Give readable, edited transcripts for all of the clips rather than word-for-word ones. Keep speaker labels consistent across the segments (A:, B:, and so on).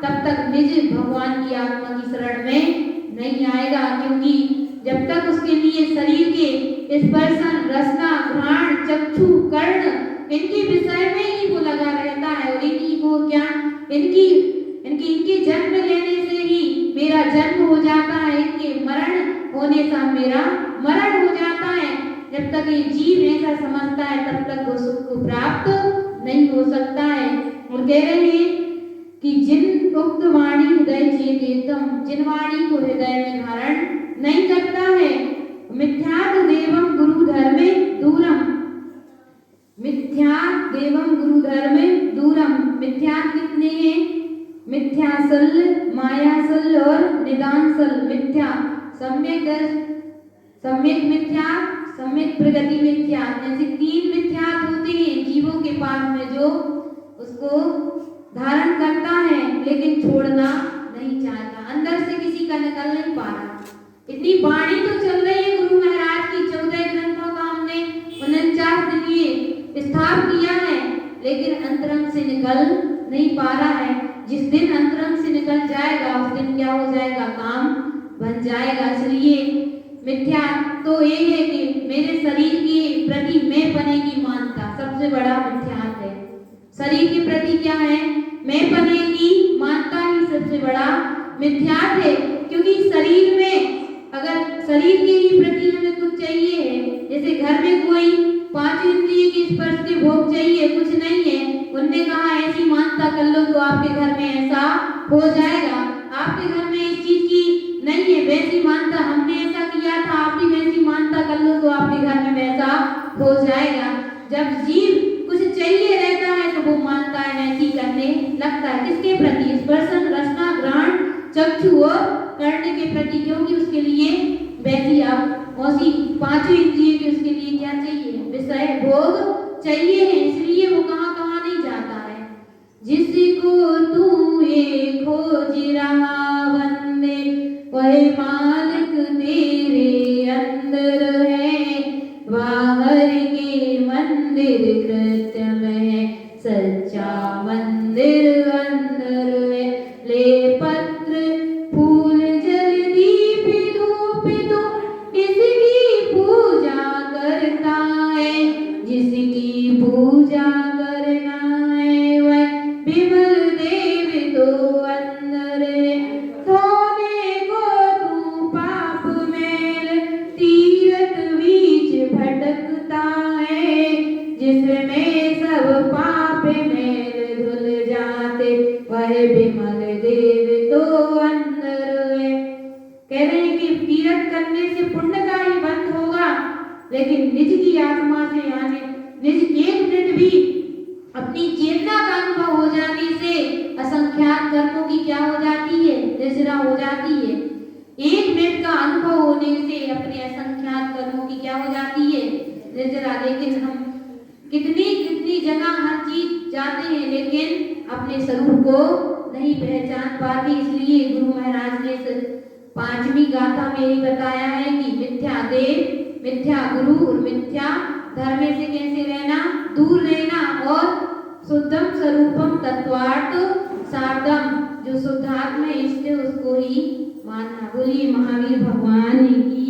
A: तब तक निज भगवान की आत्मा की शरण में नहीं आएगा, क्योंकि जब तक उसके के लिए शरीर के स्पर्शन, रसना, घ्राण, चक्षु, कर्ण, इनके विषय में ही वो लगा रहता है। और इन्हीं को क्या, इनके जन्म लेने से ही मेरा जन्म हो जाता है, इनके मरण होने से मेरा मरण हो जाता है। जब तक ये जीव ऐसा समझता है तब तक वो सुख को प्राप्त नहीं हो सकता है। और कह रहे हैं कि जिन उक्त वाणी हृदय चेतेतम, जिन वाणी को हृदय में धारण नहीं करता है, मिथ्यात् देवम गुरु धर्मे दूरम, मिथ्यात् देवम गुरु धर्मे दूरम। मिथ्यात् कितने हैं? मिथ्यासल, मायासल और निदानसल। मिथ्या सम्यक मिथ्या, सम्यक प्रगति मिथ्या, ऐसे तीन मिथ्यात् होते हैं जीवों के पास में, जो उसको धारण करता है लेकिन छोड़ना नहीं चाहता, अंदर से किसी का निकल नहीं पा रहा। इतनी वाणी तो चल रही है गुरु महाराज की, 14 ग्रंथों का हमने 49 दिन ये स्थाप किया है, लेकिन अंतरंग से निकल नहीं पा रहा है। जिस दिन अंतरंग से निकल जाएगा उस दिन क्या हो जाएगा? काम बन जाएगा। इसलिए मिथ्या तो ये है कि मेरे शरीर के प्रति मैं पने की मानता सबसे बड़ा मिथ्यात है। शरीर के प्रति क्या है? मैं पने की मानता ही सबसे बड़ा मिथ्यात है। क्योंकि शरीर में, अगर शरीर के ही प्रति हमें कुछ चाहिए है, जैसे घर में कोई 5 इंद्रिय के स्पर्श के भोग चाहिए, कुछ नहीं है, उनने कहा ऐसी मानता कर लो तो आपके घर में ऐसा हो जाएगा। आपके घर में इस चीज की नहीं है वैसी मानता, हमने ऐसा किया था, आप भी वैसी मानता कर लो तो आपके घर में वैसा हो जाएगा। जब जीव कुछ चाहिए रहता है तो वो मानता है वैसी करने लगता है। किसके प्रति? स्पर्शन, रसना, घ्राण, चक्षु और कर्ण के प्रति, क्योंकि उसके लिए वैसी आप औसी 5 इंद्रिय के उसके लिए क्या चाहिए? विषय भोग चाहिए है। इसलिए वो कहाँ कहाँ नहीं जाता है। जिसको तू ये खोज रहा बंदे, वह मालिक तेरे अंदर है, बाहर के मंदिर कृत्य में सच्चा मंदिर अंदर है। ले पत्र फूल जल दीप धूप तो इसकी पूजा करता है, जिसकी पूजा करना है वह विमल देव तो अंदर है। धोने को तू पाप मैल तीरथ बीच भटकता है, जिसमें सब पाप मैल धुल जाते वह विमल देव तो अंदर है। कह रहे हैं कि तीरथ करने से पुण्य का ही बंद होगा, लेकिन निज की आत्मा से यानी निज 1 मिनट भी अपनी चेतना का अनुभव हो जाने से असंख्यात कर्मों की क्या हो जाती है? निर्जरा हो जाती है। 1 मिनट का अनुभव होने से अपने असंख्यात कर्मों की क्या हो जाती है? निर्जरा। लेकिन हम कितनी जगह हर चीज जाते हैं लेकिन अपने स्वरूप को नहीं पहचान पाते। इसलिए गुरु महाराज ने 5वीं गाथा में ही बताया है कि मिथ्या देव, मिथ्या गुरु और मिथ्या धर्म से कैसे रहना? दूर रहना। और शुद्धम स्वरूपम तत्वार्थ सार्धम, जो शुद्धात्मा इष्ट है उसको ही मानना। बोलिए महावीर भगवान की।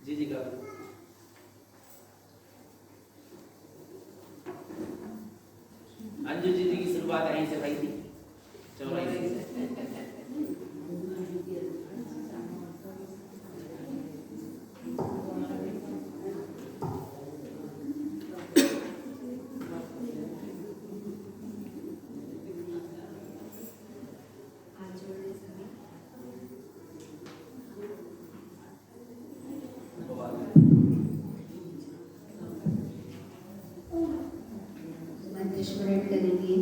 B: जी जी का अंजू जी की शुरुआत यहीं से भाई थी, चौराई से।
C: स्मरण करेंगे।